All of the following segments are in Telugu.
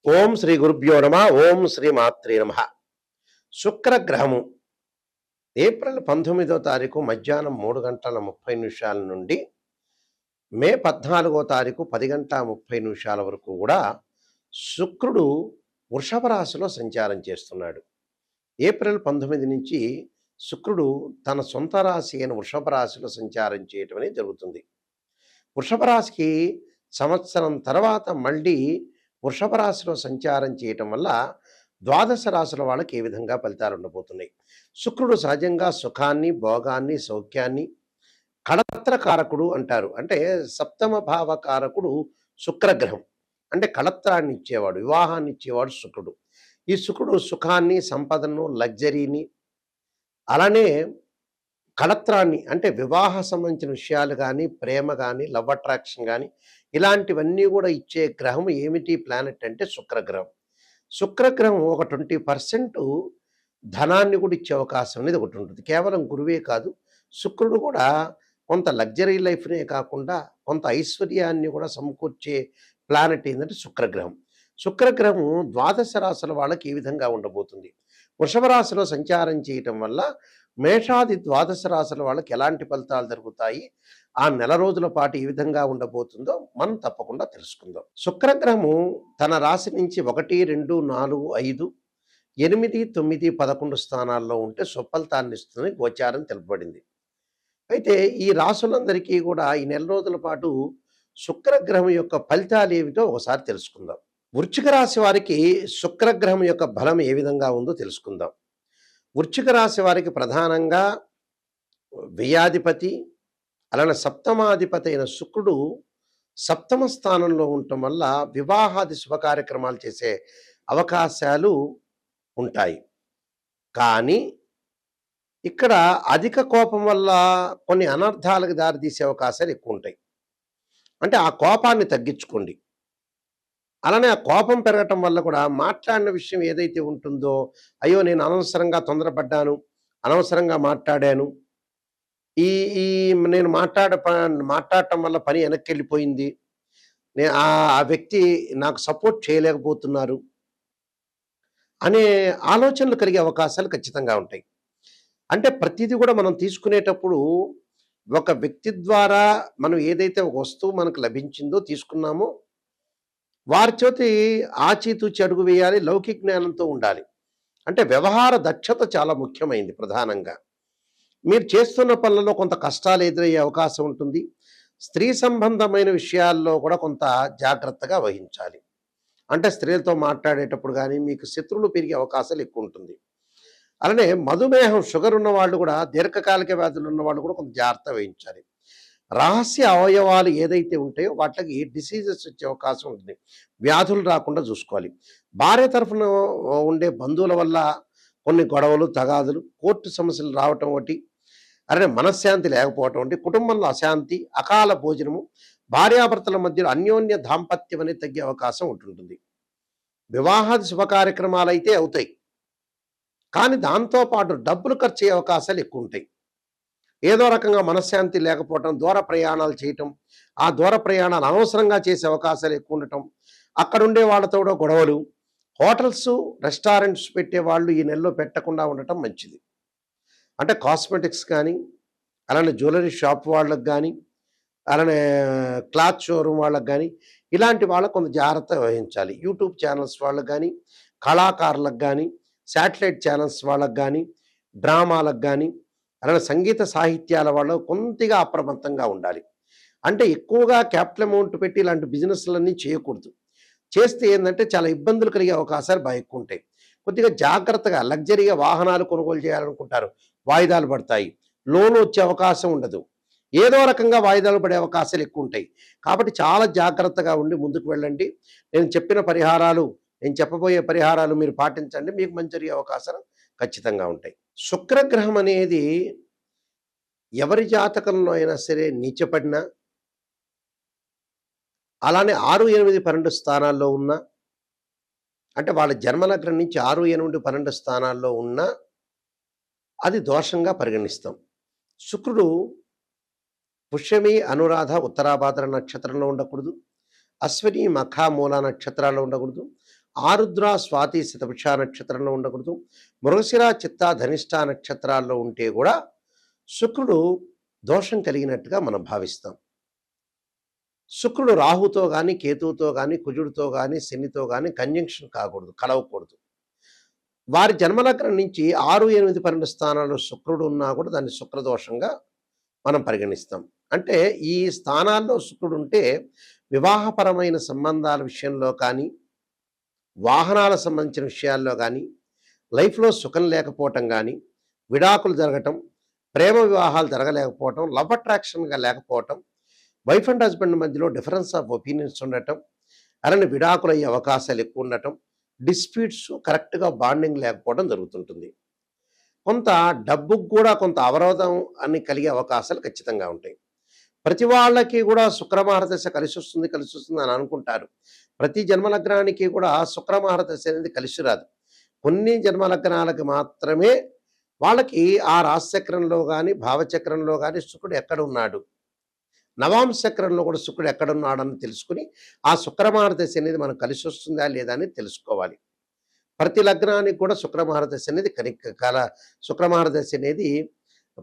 ఓం శ్రీ గురుభ్యో నమ. ఓం శ్రీ మాత్రే నమ. శుక్రగ్రహము ఏప్రిల్ 19వ తారీఖు మధ్యాహ్నం 3:30 నుండి మే 14వ తారీఖు 10:30 వరకు కూడా శుక్రుడు వృషభ రాశిలో సంచారం చేస్తున్నాడు. ఏప్రిల్ 19 నుంచి శుక్రుడు తన సొంత రాశి అయిన వృషభ రాశిలో సంచారం చేయటం అనేది జరుగుతుంది. వృషభ రాశికి సంవత్సరం తర్వాత మళ్ళీ వృషభ రాశిలో సంచారం చేయటం వల్ల ద్వాదశ రాశుల వాళ్ళకి ఏ విధంగా ఫలితాలు ఉండబోతున్నాయి. శుక్రుడు సహజంగా సుఖాన్ని, భోగాన్ని, సౌఖ్యాన్ని, కళత్రకారకుడు అంటారు. అంటే సప్తమ భావకారకుడు శుక్రగ్రహం. అంటే కళత్రాన్ని ఇచ్చేవాడు, వివాహాన్ని ఇచ్చేవాడు శుక్రుడు. ఈ శుక్రుడు సుఖాన్ని, సంపదను, లగ్జరీని, అలానే కళత్రాన్ని అంటే వివాహ సంబంధించిన విషయాలు కానీ, ప్రేమ కానీ, లవ్ అట్రాక్షన్ కానీ ఇలాంటివన్నీ కూడా ఇచ్చే గ్రహం ఏమిటి ప్లానెట్ అంటే శుక్రగ్రహం. శుక్రగ్రహం ఒక 20% ధనాన్ని కూడా ఇచ్చే అవకాశం అనేది ఒకటి ఉంటుంది. కేవలం గురువే కాదు, శుక్రుడు కూడా కొంత లగ్జరీ లైఫ్నే కాకుండా కొంత ఐశ్వర్యాన్ని కూడా సమకూర్చే ప్లానెట్ ఏంటంటే శుక్రగ్రహం. శుక్రగ్రహం ద్వాదశ రాశుల వాళ్ళకి ఈ విధంగా ఉండబోతుంది. వృషభ రాశిలో సంచారం చేయటం వల్ల మేషాది ద్వాదశ రాశుల వాళ్ళకి ఎలాంటి ఫలితాలు జరుగుతాయి, ఆ నెల రోజుల పాటు ఏ విధంగా ఉండబోతుందో మనం తప్పకుండా తెలుసుకుందాం. శుక్రగ్రహము తన రాశి నుంచి 1, 2, 4, 5, 8, 9, 11 స్థానాల్లో ఉంటే సుఫలితాన్ని ఇస్తుందని గోచారం తెలుపబడింది. అయితే ఈ రాశులందరికీ కూడా ఈ నెల రోజుల పాటు శుక్రగ్రహం యొక్క ఫలితాలు ఏమిటో ఒకసారి తెలుసుకుందాం. వృశ్చిక రాశి వారికి శుక్రగ్రహం యొక్క బలం ఏ విధంగా ఉందో తెలుసుకుందాం. వృశ్చిక రాశి వారికి ప్రధానంగా వ్యయాధిపతి, అలానే సప్తమాధిపతి అయిన శుక్రుడు సప్తమ స్థానంలో ఉండటం వల్ల వివాహాది శుభ కార్యక్రమాలు చేసే అవకాశాలు ఉంటాయి. కానీ ఇక్కడ అధిక కోపం వల్ల కొన్ని అనర్థాలకు దారితీసే అవకాశాలు ఎక్కువ ఉంటాయి. అంటే ఆ కోపాన్ని తగ్గించుకోండి. అలానే ఆ కోపం పెరగటం వల్ల కూడా మాట్లాడిన విషయం ఏదైతే ఉంటుందో, అయ్యో నేను అనవసరంగా తొందరపడ్డాను, అనవసరంగా మాట్లాడాను, ఈ ఈ నేను మాట్లాడటం వల్ల పని వెనక్కి వెళ్ళిపోయింది, ఆ వ్యక్తి నాకు సపోర్ట్ చేయలేకపోతున్నారు అనే ఆలోచనలు కలిగే అవకాశాలు ఖచ్చితంగా ఉంటాయి. అంటే ప్రతిదీ కూడా మనం తీసుకునేటప్పుడు ఒక వ్యక్తి ద్వారా మనం ఏదైతే ఒక వస్తువు మనకు లభించిందో తీసుకున్నామో వారి చేతి ఆచితూచి అడుగు వేయాలి, లౌకిక జ్ఞానంతో ఉండాలి. అంటే వ్యవహార దక్షత చాలా ముఖ్యమైంది. ప్రధానంగా మీరు చేస్తున్న పనులలో కొంత కష్టాలు ఎదురయ్యే అవకాశం ఉంటుంది. స్త్రీ సంబంధమైన విషయాల్లో కూడా కొంత జాగ్రత్తగా వహించాలి. అంటే స్త్రీలతో మాట్లాడేటప్పుడు కానీ మీకు శత్రువులు పెరిగే అవకాశాలు ఎక్కువ ఉంటుంది. అలానే మధుమేహం, షుగర్ ఉన్న వాళ్ళు కూడా, దీర్ఘకాలిక వ్యాధులు ఉన్న వాళ్ళు కూడా కొంత జాగ్రత్త వహించాలి. రహస్య అవయవాలు ఏదైతే ఉంటాయో వాటికి డిసీజెస్ వచ్చే అవకాశం ఉంటుంది. వ్యాధులు రాకుండా చూసుకోవాలి. భార్య తరఫున ఉండే బంధువుల వల్ల కొన్ని గొడవలు, తగాదులు, కోర్టు సమస్యలు రావటం ఒకటి, అలానే మనశ్శాంతి లేకపోవటం ఒకటి, కుటుంబంలో అశాంతి, అకాల భోజనము, భార్యాభర్తల మధ్యలో అన్యోన్య దాంపత్యం అనేది తగ్గే అవకాశం ఉంటుంటుంది. వివాహాది శుభ కార్యక్రమాలు అయితే అవుతాయి, కానీ దాంతోపాటు డబ్బులు ఖర్చు అయ్యే అవకాశాలు ఎక్కువ ఉంటాయి. ఏదో రకంగా మనశ్శాంతి లేకపోవటం, దూర ప్రయాణాలు చేయటం, ఆ దూర ప్రయాణాలు అనవసరంగా చేసే అవకాశాలు ఎక్కువ ఉండటం, అక్కడుండే వాళ్ళతో కూడా గొడవలు, హోటల్స్, రెస్టారెంట్స్ పెట్టే వాళ్ళు ఈ నెలలో పెట్టకుండా ఉండటం మంచిది. అంటే కాస్మెటిక్స్ కానీ, అలానే జ్యువెలరీ షాప్ వాళ్ళకి కానీ, అలానే క్లాత్ షోరూమ్ వాళ్ళకి కానీ ఇలాంటి వాళ్ళకు కొంత జాగ్రత్త వహించాలి. యూట్యూబ్ ఛానల్స్ వాళ్ళకి కానీ, కళాకారులకు కానీ, శాటిలైట్ ఛానల్స్ వాళ్ళకి కానీ, డ్రామాలకు కానీ, అలానే సంగీత సాహిత్యాల వాళ్ళు కొంతగా అప్రమత్తంగా ఉండాలి. అంటే ఎక్కువగా క్యాపిటల్ అమౌంట్ పెట్టి ఇలాంటి బిజినెస్లన్నీ చేయకూడదు. చేస్తే ఏంటంటే చాలా ఇబ్బందులు కలిగే అవకాశాలు బాగా ఎక్కువ ఉంటాయి. కొద్దిగా జాగ్రత్తగా లగ్జరీగా వాహనాలు కొనుగోలు చేయాలనుకుంటారు, వాయిదాలు పడతాయి. లోన్ వచ్చే అవకాశం ఉండదు, ఏదో రకంగా వాయిదాలు పడే అవకాశాలు ఎక్కువ ఉంటాయి. కాబట్టి చాలా జాగ్రత్తగా ఉండి ముందుకు వెళ్ళండి. నేను చెప్పబోయే పరిహారాలు మీరు పాటించండి, మీకు మంచి జరిగే అవకాశాలు ఖచ్చితంగా ఉంటాయి. శుక్రగ్రహం అనేది ఎవరి జాతకంలో అయినా సరే నీచపడినా, అలానే 6, 8, 12 స్థానాల్లో ఉన్నా, అంటే వాళ్ళ జన్మలగ్నం నుంచి 6, 8, 12 స్థానాల్లో ఉన్నా అది దోషంగా పరిగణిస్తాం. శుక్రుడు పుష్యమి, అనురాధ, ఉత్తరాభాద్ర నక్షత్రంలో ఉండకూడదు, అశ్విని, మఖ, మూల నక్షత్రాల్లో ఉండకూడదు, ఆరుద్ర, స్వాతి, శతభిష నక్షత్రంలో ఉండకూడదు. మృగశిర, చిత్త, ధనిష్ట నక్షత్రాల్లో ఉంటే కూడా శుక్రుడు దోషం కలిగినట్టుగా మనం భావిస్తాం. శుక్రుడు రాహుతో కానీ, కేతువుతో కానీ, కుజుడితో కానీ, శనితో కానీ కంజంక్షన్ కాకూడదు, కలవకూడదు. వారి జన్మలగ్నం నుంచి 6, 8, 12 స్థానాల్లో శుక్రుడు ఉన్నా కూడా దాన్ని శుక్రదోషంగా మనం పరిగణిస్తాం. అంటే ఈ స్థానాల్లో శుక్రుడు ఉంటే వివాహపరమైన సంబంధాల విషయంలో కానీ, వాహనాలకు సంబంధించిన విషయాల్లో కానీ, లైఫ్లో సుఖం లేకపోవటం కానీ, విడాకులు జరగటం, ప్రేమ వివాహాలు జరగలేకపోవటం, లవ్ అట్రాక్షన్గా లేకపోవటం, వైఫ్ అండ్ హస్బెండ్ మధ్యలో డిఫరెన్స్ ఆఫ్ ఒపీనియన్స్ ఉండటం, అలానే విడాకులు అయ్యే అవకాశాలు ఎక్కువ ఉండటం, డిస్ప్యూట్స్ కరెక్ట్గా బాండింగ్ లేకపోవడం జరుగుతుంటుంది. కొంత డబ్బుకు కూడా కొంత అవరోధం అని కలిగే అవకాశాలు ఖచ్చితంగా ఉంటాయి. ప్రతి వాళ్ళకి కూడా శుక్రమహారదశ కలిసి వస్తుంది అని అనుకుంటారు. ప్రతి జన్మలగ్నానికి కూడా శుక్రమహారదశ అనేది కలిసి రాదు. కొన్ని జన్మలగ్నాలకు మాత్రమే వాళ్ళకి ఆ రాశిచక్రంలో కానీ, భావచక్రంలో కానీ శుక్రుడు ఎక్కడ ఉన్నాడు, నవాంశ చక్రంలో కూడా శుక్రుడు ఎక్కడున్నాడని తెలుసుకుని ఆ శుక్రమహారదశ అనేది మనకు కలిసి వస్తుందా లేదా అని తెలుసుకోవాలి. ప్రతి లగ్నానికి కూడా శుక్రమహారదశ అనేది శుక్రమహారదశ అనేది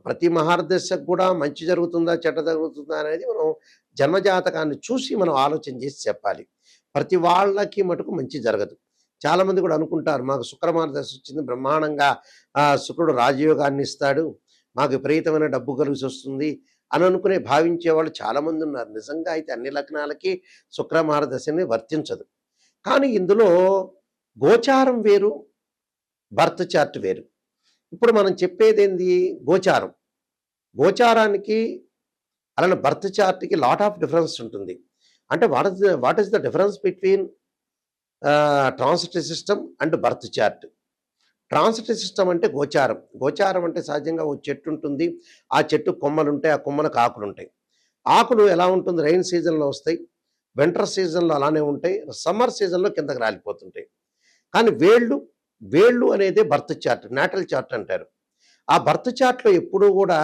ప్రతి మహారదశకు కూడా మంచి జరుగుతుందా, చెడ్డ జరుగుతుందా అనేది మనం జన్మజాతకాన్ని చూసి మనం ఆలోచన చేసి చెప్పాలి. ప్రతి వాళ్ళకి మటుకు మంచి జరగదు. చాలామంది కూడా అనుకుంటారు మాకు శుక్రమహారదశ వచ్చింది, బ్రహ్మాండంగా శుక్రుడు రాజయోగాన్ని ఇస్తాడు, మాకు విపరీతమైన డబ్బు కలిసి వస్తుంది అని అనుకునే భావించే వాళ్ళు చాలామంది ఉన్నారు. నిజంగా అయితే అన్ని లగ్నాలకి శుక్రమహారదశ అనేది వర్తించదు. కానీ ఇందులో గోచారం వేరు, బర్త్ చార్ట్ వేరు. ఇప్పుడు మనం చెప్పేది ఏంది, గోచారం. గోచారానికి అలానే బర్త్ చార్ట్కి లాట్ ఆఫ్ డిఫరెన్స్ ఉంటుంది. అంటే what is the difference between transit system and birth chart. Transit system అంటే గోచారం. గోచారం అంటే సహజంగా ఓ చెట్టు ఉంటుంది, ఆ చెట్టు కొమ్మలు ఉంటాయి, ఆ కొమ్మలకు ఆకులు ఉంటాయి. ఆకులు ఎలా ఉంటుంది, రైన్ సీజన్లో వస్తాయి, వింటర్ సీజన్లో అలానే ఉంటాయి, సమ్మర్ సీజన్లో కిందకి రాలిపోతుంటాయి. కానీ వేళ్ళు అనేది బర్త్ చార్ట్, నాటల్ చార్ట్ అంటారు. ఆ బర్త్ చార్ట్లో ఎప్పుడూ కూడా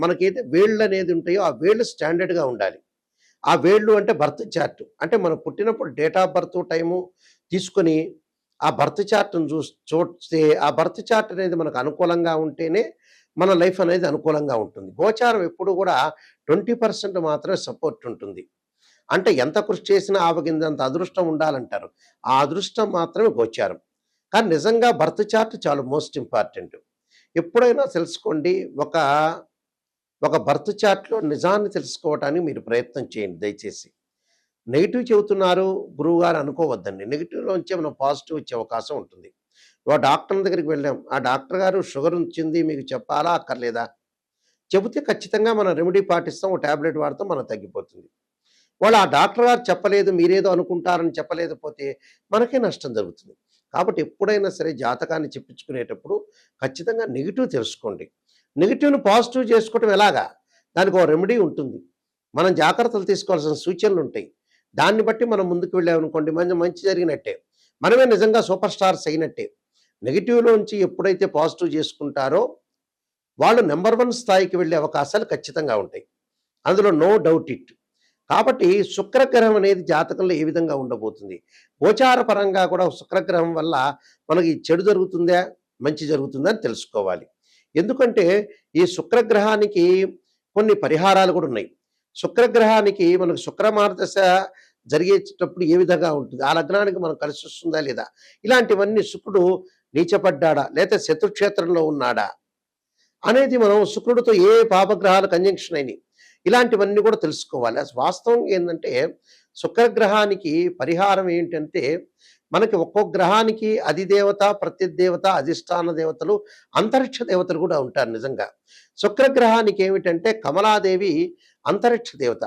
మనకైతే వేళ్ళు అనేది ఉంటాయో ఆ వేళ్ళు స్టాండర్డ్గా ఉండాలి. ఆ వేళ్ళు అంటే బర్త్ చార్ట్. అంటే మనం పుట్టినప్పుడు డేట్ ఆఫ్ బర్త్ టైము తీసుకొని ఆ బర్త్ చార్ట్ను చూస్తే ఆ బర్త్ చార్ట్ అనేది మనకు అనుకూలంగా ఉంటేనే మన లైఫ్ అనేది అనుకూలంగా ఉంటుంది. గోచారం ఎప్పుడు కూడా 20% మాత్రమే సపోర్ట్ ఉంటుంది. అంటే ఎంత కృషి చేసినా ఆవగిందంత అదృష్టం ఉండాలంటారు. ఆ అదృష్టం మాత్రమే గోచారం. కానీ నిజంగా బర్త్ చార్ట్ చాలా మోస్ట్ ఇంపార్టెంట్. ఎప్పుడైనా తెలుసుకోండి, ఒక బర్త్ చార్ట్లో నిజాన్ని తెలుసుకోవటానికి మీరు ప్రయత్నం చేయండి దయచేసి. నెగిటివ్ చెబుతున్నారు గురువుగారు అనుకోవద్దండి. నెగిటివ్లోంచే మనం పాజిటివ్ వచ్చే అవకాశం ఉంటుంది. ఒక డాక్టర్ దగ్గరికి వెళ్ళాం, ఆ డాక్టర్ గారు షుగర్ వచ్చింది మీకు చెప్పాలా అక్కర్లేదా, చెబితే ఖచ్చితంగా మనం రెమెడీ పాటిస్తాం, ఒక ట్యాబ్లెట్ వాడతాం, మనం తగ్గిపోతుంది. వాళ్ళు ఆ డాక్టర్ గారు చెప్పలేదు, మీరేదో అనుకుంటారని చెప్పలేకపోతే మనకే నష్టం జరుగుతుంది. కాబట్టి ఎప్పుడైనా సరే జాతకాన్ని చెప్పించుకునేటప్పుడు ఖచ్చితంగా నెగిటివ్ తెలుసుకోండి. నెగిటివ్ను పాజిటివ్ చేసుకోవటం ఎలాగా, దానికి ఒక రెమెడీ ఉంటుంది, మనం జాగ్రత్తలు తీసుకోవాల్సిన సూచనలు ఉంటాయి. దాన్ని బట్టి మనం ముందుకు వెళ్ళామనుకోండి మంచి జరిగినట్టే, మనమే నిజంగా సూపర్ స్టార్స్ అయినట్టే. నెగిటివ్లోంచి ఎప్పుడైతే పాజిటివ్ చేసుకుంటారో వాళ్ళు నెంబర్ 1 స్థాయికి వెళ్ళే అవకాశాలు ఖచ్చితంగా ఉంటాయి, అందులో నో డౌట్ ఇట్. కాబట్టి శుక్రగ్రహం అనేది జాతకంలో ఏ విధంగా ఉండబోతుంది, గోచార పరంగా కూడా శుక్రగ్రహం వల్ల మనకి చెడు జరుగుతుందా మంచి జరుగుతుందా అని తెలుసుకోవాలి. ఎందుకంటే ఈ శుక్రగ్రహానికి కొన్ని పరిహారాలు కూడా ఉన్నాయి. శుక్రగ్రహానికి మనకు శుక్రమహారదశ జరిగేటప్పుడు ఏ విధంగా ఉంటుంది, ఆ లగ్నానికి మనం కలిసి వస్తుందా లేదా, ఇలాంటివన్నీ శుక్రుడు నీచపడ్డాడా లేదా శత్రుక్షేత్రంలో ఉన్నాడా అనేది మనం శుక్రుడితో ఏ పాపగ్రహాలు కంజంక్షన్ అయినాయి ఇలాంటివన్నీ కూడా తెలుసుకోవాలి. వాస్తవం ఏంటంటే శుక్రగ్రహానికి పరిహారం ఏంటంటే మనకి ఒక్కొక్క గ్రహానికి అధిదేవత, ప్రత్యదేవత, అధిష్టాన దేవతలు, అంతరిక్ష దేవతలు కూడా ఉంటారు. నిజంగా శుక్రగ్రహానికి ఏమిటంటే కమలాదేవి అంతరిక్ష దేవత.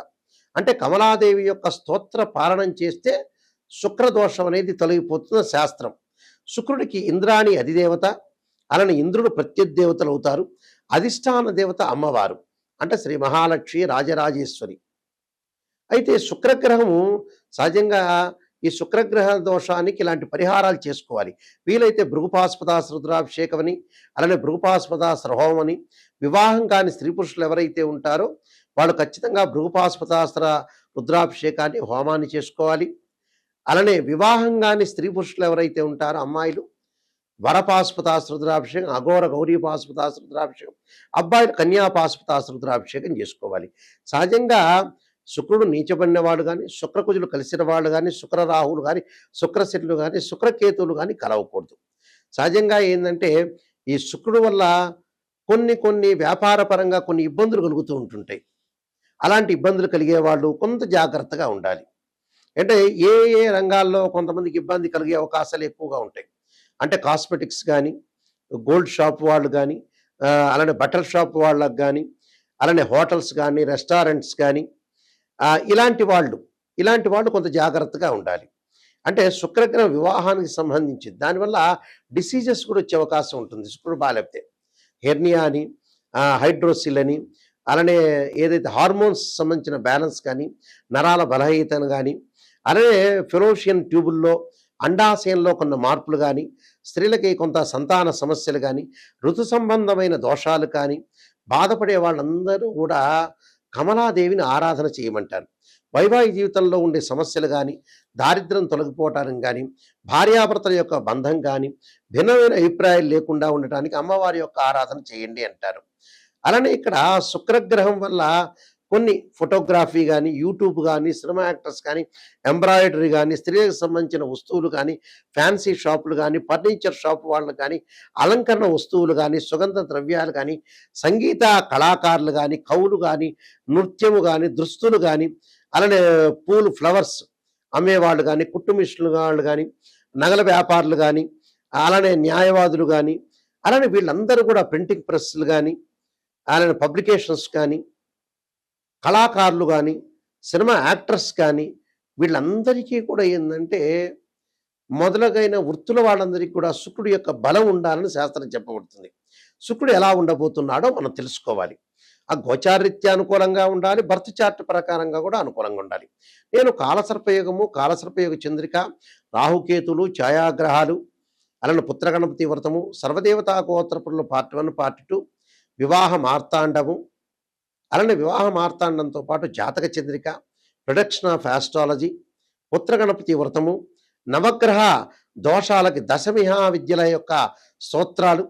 అంటే కమలాదేవి యొక్క స్తోత్ర పాలనం చేస్తే శుక్రదోషం అనేది తొలగిపోతున్న శాస్త్రం. శుక్రుడికి ఇంద్రాణి అధిదేవత, అలానే ఇంద్రుడు ప్రత్యదేవతలు అవుతారు. అధిష్టాన దేవత అమ్మవారు అంటే శ్రీ మహాలక్ష్మి రాజరాజేశ్వరి. అయితే శుక్రగ్రహము సహజంగా ఈ శుక్రగ్రహ దోషానికి ఇలాంటి పరిహారాలు చేసుకోవాలి. వీలైతే భృగుపాస్పదాస రుద్రాభిషేకమని, అలానే భృగుపాస్పదాస హోమని, వివాహం కాని స్త్రీ పురుషులు ఎవరైతే ఉంటారో వాళ్ళు ఖచ్చితంగా భృగుపాస్పదాస రుద్రాభిషేకాన్ని హోమాన్ని చేసుకోవాలి. అలానే వివాహం గాని స్త్రీ పురుషులు ఎవరైతే ఉంటారో అమ్మాయిలు వరపాశుపతాస్ రుద్రాభిషేకం, అఘోర గౌరీ పాశుపతాస్ రుద్రాభిషేకం, అబ్బాయిలు కన్యా పాశుపతాస్ రుద్రాభిషేకం చేసుకోవాలి. సహజంగా శుక్రుడు నీచబడిన వాడు కానీ, శుక్రకుజులు కలిసిన వాళ్ళు కానీ, శుక్రరాహువులు కానీ, శుక్రశనులు కానీ, శుక్రకేతువులు కానీ కలవకూడదు. సహజంగా ఏంటంటే ఈ శుక్రుడు వల్ల కొన్ని కొన్ని వ్యాపారపరంగా కొన్ని ఇబ్బందులు కలుగుతూ ఉంటుంటాయి. అలాంటి ఇబ్బందులు కలిగే వాళ్ళు కొంత జాగ్రత్తగా ఉండాలి. అంటే ఏ ఏ రంగాల్లో కొంతమందికి ఇబ్బంది కలిగే అవకాశాలు ఎక్కువగా ఉంటాయి. అంటే కాస్మెటిక్స్ కానీ, గోల్డ్ షాప్ వాళ్ళు కానీ, అలానే బట్టల షాప్ వాళ్ళకి కానీ, అలానే హోటల్స్ కానీ, రెస్టారెంట్స్ కానీ, ఇలాంటి వాళ్ళు కొంత జాగ్రత్తగా ఉండాలి. అంటే శుక్రగ్రహం వివాహానికి సంబంధించి దానివల్ల డిసీజెస్ కూడా వచ్చే అవకాశం ఉంటుంది శుక్రుడు బాగాలేకపోతే. హెర్నియా అని, హైడ్రోసిల్ అని, అలానే ఏదైతే హార్మోన్స్ సంబంధించిన బ్యాలెన్స్ కానీ, నరాల బలహీనతను కానీ, అలానే ఫెలోషియన్ ట్యూబుల్లో అండాశయంలో కొన్ని మార్పులు కానీ, స్త్రీలకి కొంత సంతాన సమస్యలు కానీ, ఋతు సంబంధమైన దోషాలు కానీ బాధపడే వాళ్ళందరూ కూడా కమలాదేవిని ఆరాధన చేయమంటారు. వైవాహిక జీవితంలో ఉండే సమస్యలు కానీ, దారిద్ర్యం తొలగిపోవటానికి కానీ, భార్యాభర్తల యొక్క బంధం కానీ, భిన్నమైన అభిప్రాయాలు లేకుండా ఉండటానికి అమ్మవారి యొక్క ఆరాధన చేయండి అంటారు. అలానే ఇక్కడ శుక్రగ్రహం వల్ల కొన్ని ఫోటోగ్రఫీ కానీ, యూట్యూబ్ కానీ, సినిమా యాక్టర్స్ కానీ, ఎంబ్రాయిడరీ కానీ, స్త్రీలకు సంబంధించిన వస్తువులు కానీ, ఫ్యాన్సీ షాపులు కానీ, ఫర్నిచర్ షాప్ వాళ్ళు కానీ, అలంకరణ వస్తువులు కానీ, సుగంధ ద్రవ్యాలు కానీ, సంగీత కళాకారులు కానీ, కవులు కానీ, నృత్యము కానీ, దుస్తులు కానీ, అలానే పూలు ఫ్లవర్స్ అమ్మేవాళ్ళు కానీ, కుట్టు మిషన్లు వాళ్ళు కానీ, నగల వ్యాపారులు కానీ, అలానే న్యాయవాదులు కానీ, అలానే వీళ్ళందరూ కూడా ప్రింటింగ్ ప్రెస్లు కానీ, అలానే పబ్లికేషన్స్ కానీ, కళాకారులు కానీ, సినిమా యాక్టర్స్ కానీ, వీళ్ళందరికీ కూడా ఏంటంటే మొదలగైన వృత్తుల వాళ్ళందరికీ కూడా శుక్రుడు యొక్క బలం ఉండాలని శాస్త్రం చెప్పబడుతుంది. శుక్రుడు ఎలా ఉండబోతున్నాడో మనం తెలుసుకోవాలి. ఆ గోచారరీత్యా అనుకూలంగా ఉండాలి, బర్త్ చార్ట్ ప్రకారంగా కూడా అనుకూలంగా ఉండాలి. నేను కాలసర్పయోగము, కాలసర్పయోగ చంద్రిక, రాహుకేతులు, ఛాయాగ్రహాలు, అలానే పుత్రగణపతి వ్రతము, సర్వదేవతా గోత్రపురులు పార్ట్ 1, పార్ట్ 2, వివాహ మార్తాండము, అలానే వివాహ మార్తాండంతో పాటు జాతక చంద్రిక, ప్రొడక్షన్ ఆఫ్ ఆస్ట్రాలజీ, పుత్రగణపతి వ్రతము, నవగ్రహ దోషాలకి దశమిహా విద్యల యొక్క స్తోత్రాలు,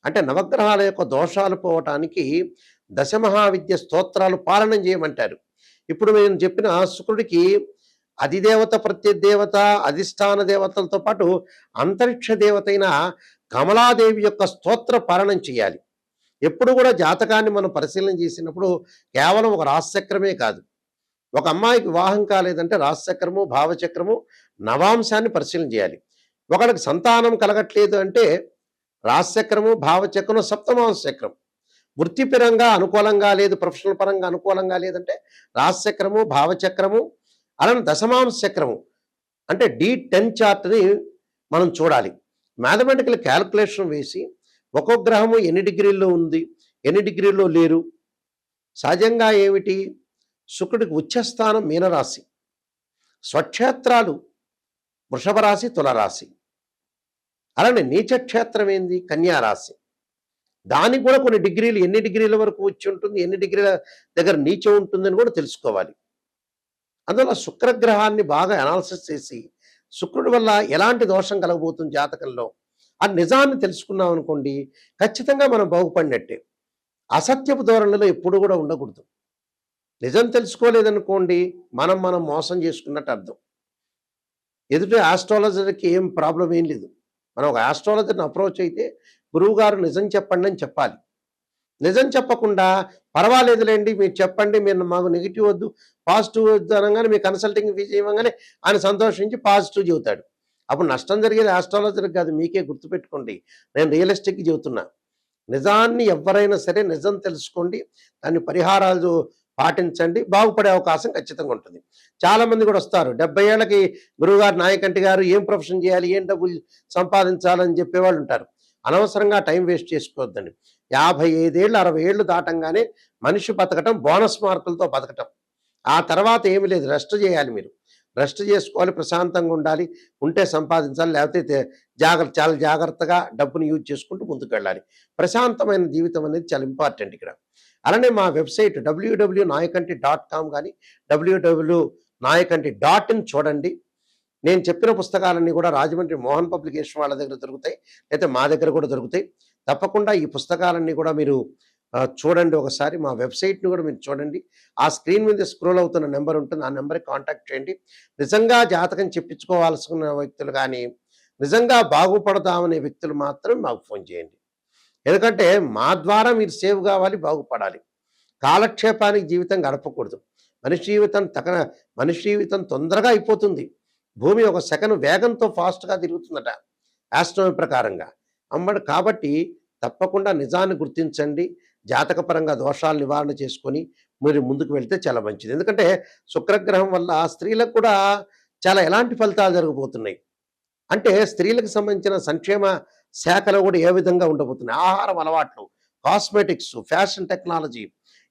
అంటే నవగ్రహాల యొక్క దోషాలు పోవటానికి దశమహావిద్య స్తోత్రాలు పాలనం చేయమంటారు. ఇప్పుడు నేను చెప్పిన శుక్రుడికి అధిదేవత, ప్రత్యదేవత, అధిష్టాన దేవతలతో పాటు అంతరిక్ష దేవత అయిన కమలాదేవి యొక్క స్తోత్ర పాలనం చేయాలి. ఎప్పుడు కూడా జాతకాన్ని మనం పరిశీలన చేసినప్పుడు కేవలం ఒక రాశిచక్రమే కాదు. ఒక అమ్మాయికి వివాహం కాలేదంటే రాశిచక్రము, భావచక్రము, నవాంశాన్ని పరిశీలన చేయాలి. ఒకరికి సంతానం కలగట్లేదు అంటే రాశిచక్రము, భావచక్రము, సప్తమాంశ చక్రం. వృత్తిపరంగా అనుకూలంగా లేదు, ప్రొఫెషనల్ పరంగా అనుకూలంగా లేదంటే రాశిచక్రము, భావచక్రము, అలానే దశమాంశ చక్రము అంటే D10 చార్ట్ని మనం చూడాలి. మ్యాథమెటికల్ క్యాల్కులేషన్ వేసి ఒక్కొక్క గ్రహము ఎన్ని డిగ్రీల్లో ఉంది, ఎన్ని డిగ్రీల్లో లేరు. సహజంగా ఏమిటి, శుక్రుడికి ఉచ్చస్థానం మీనరాశి, స్వక్షేత్రాలు వృషభ రాశి, తులరాశి, అలానే నీచక్షేత్రం ఏంది కన్యారాశి. దానికి కూడా కొన్ని డిగ్రీలు, ఎన్ని డిగ్రీల వరకు వచ్చి ఉంటుంది, ఎన్ని డిగ్రీల దగ్గర నీచం ఉంటుందని కూడా తెలుసుకోవాలి. అందువల్ల శుక్రగ్రహాన్ని బాగా అనాలిసిస్ చేసి శుక్రుడి వల్ల ఎలాంటి దోషం కలగబోతుంది జాతకంలో ఆ నిజాన్ని తెలుసుకున్నాం అనుకోండి, ఖచ్చితంగా మనం బాగుపడినట్టే. అసత్యపు ధోరణిలో ఎప్పుడు కూడా ఉండకూడదు. నిజం తెలుసుకోలేదనుకోండి, మనం మోసం చేసుకున్నట్టు అర్థం. ఎదుటి ఆస్ట్రాలజర్కి ఏం ప్రాబ్లం ఏం లేదు. మనం ఒక ఆస్ట్రాలజర్ని అప్రోచ్ అయితే గురువుగారు నిజం చెప్పండి అని చెప్పాలి. నిజం చెప్పకుండా పర్వాలేదులేండి మీరు చెప్పండి, మీరు మాకు నెగిటివ్ వద్దు పాజిటివ్ వద్దు అనగానే మీ కన్సల్టింగ్ ఫీజు ఇవ్వగానే ఆయన సంతోషించి పాజిటివ్ చెబుతాడు. అప్పుడు నష్టం జరిగేది ఆస్ట్రాలజర్కి కాదు, మీకే. గుర్తుపెట్టుకోండి, నేను రియలిస్టిక్గా చెబుతున్నా. నిజాన్ని ఎవరైనా సరే నిజం తెలుసుకోండి, దాన్ని పరిహారాలు పాటించండి, బాగుపడే అవకాశం ఖచ్చితంగా ఉంటుంది. చాలామంది కూడా వస్తారు 70 ఏళ్ళకి గురువుగారు, నాయకంటి గారు ఏం ప్రొఫెషన్ చేయాలి, ఏం డబ్బులు సంపాదించాలని చెప్పేవాళ్ళు ఉంటారు. అనవసరంగా టైం వేస్ట్ చేసుకోవద్దండి. 55 ఏళ్ళు 60 ఏళ్ళు దాటంగానే మనిషి బతకటం బోనస్ మార్కులతో బతకటం. ఆ తర్వాత ఏమి లేదు, రెస్ట్ చేయాలి. మీరు రెస్ట్ చేసుకోవాలి, ప్రశాంతంగా ఉండాలి, ఉంటే సంపాదించాలి, లేకపోతే చాలా జాగ్రత్తగా డబ్బును యూజ్ చేసుకుంటూ ముందుకు వెళ్ళాలి. ప్రశాంతమైన జీవితం అనేది చాలా ఇంపార్టెంట్ ఇక్కడ. అలానే మా వెబ్సైట్ www.nayakanti.com కానీ www.nayakanti.in చూడండి. నేను చెప్పిన పుస్తకాలన్నీ కూడా రాజమండ్రి మోహన్ పబ్లికేషన్ వాళ్ళ దగ్గర దొరుకుతాయి. అయితే మా దగ్గర కూడా దొరుకుతాయి. తప్పకుండా ఈ పుస్తకాలన్నీ కూడా మీరు చూడండి ఒకసారి. మా వెబ్‌సైట్‌ని కూడా మీరు చూడండి. ఆ స్క్రీన్ మీద స్క్రోల్ అవుతున్న నంబర్ ఉంటుంది. ఆ నంబర్‌కి కాంటాక్ట్ చేయండి. నిజంగా జాతకం చెప్పించుకోవాల్సిన వ్యక్తులు గానీ, నిజంగా బాగుపడదామనే వ్యక్తులు మాత్రం మాకు ఫోను చేయండి. ఎందుకంటే మా ద్వారా మీరు సేవ్ కావాలి, బాగుపడాలి. కాలక్షేపానికి జీవితం గడపకూడదు. మనిషి జీవితం మనిషి జీవితం తొందరగా అయిపోతుంది. భూమి ఒక సెకను వేగంతో ఫాస్ట్‌గా తిరుగుతుందట ఆస్ట్రోనమీ ప్రకారంగా. కాబట్టి తప్పకుండా నిజాన్ని గుర్తించండి. జాతకపరంగా దోషాలు నివారణ చేసుకొని మీరు ముందుకు వెళ్తే చాలా మంచిది. ఎందుకంటే శుక్రగ్రహం వల్ల స్త్రీలకు కూడా చాలా ఎలాంటి ఫలితాలు జరగబోతున్నాయి. అంటే స్త్రీలకు సంబంధించిన సంక్షేమ శాఖలో కూడా ఏ విధంగా ఉండబోతున్నాయి. ఆహారం అలవాట్లు, కాస్మెటిక్స్, ఫ్యాషన్ టెక్నాలజీ,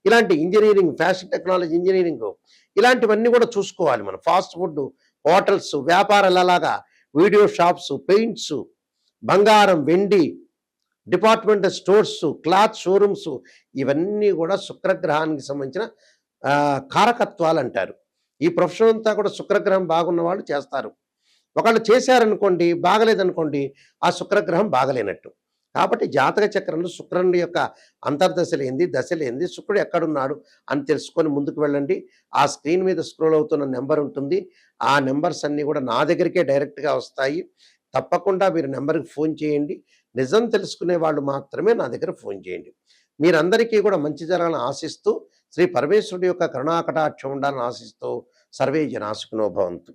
ఇలాంటి ఇంజినీరింగ్, ఫ్యాషన్ టెక్నాలజీ ఇంజినీరింగు, ఇలాంటివన్నీ కూడా చూసుకోవాలి మనం. ఫాస్ట్ ఫుడ్, హోటల్స్, వ్యాపారాలలాగా వీడియో షాప్స్, పెయింట్స్, బంగారం, వెండి, డిపార్ట్మెంటల్ స్టోర్స్, క్లాత్ షోరూమ్స్, ఇవన్నీ కూడా శుక్రగ్రహానికి సంబంధించిన కారకత్వాలంటారు. ఈ ప్రొఫెషన్ అంతా కూడా శుక్రగ్రహం బాగున్న వాళ్ళు చేస్తారు. ఒకళ్ళు చేశారనుకోండి, బాగలేదనుకోండి, ఆ శుక్రగ్రహం బాగలేనట్టు. కాబట్టి జాతక చక్రంలో శుక్రుని యొక్క అంతర్దశలేంది, దశలేంది, శుక్రుడు ఎక్కడున్నాడు అని తెలుసుకొని ముందుకు వెళ్ళండి. ఆ స్క్రీన్ మీద స్క్రోల్ అవుతున్న నెంబర్ ఉంటుంది. ఆ నెంబర్స్ అన్నీ కూడా నా దగ్గరికే డైరెక్ట్‌గా వస్తాయి. తప్పకుండా మీరు నెంబర్‌కి ఫోన్ చేయండి. నిజం తెలుసుకునే వాళ్ళు మాత్రమే నా దగ్గర ఫోన్ చేయండి. మీరందరికీ కూడా మంచి జరగాలని ఆశిస్తూ, శ్రీ పరమేశ్వరుడి యొక్క కరుణాకటాక్షం ఉండాలని ఆశిస్తూ, సర్వే జనా సుఖినో భవంతు.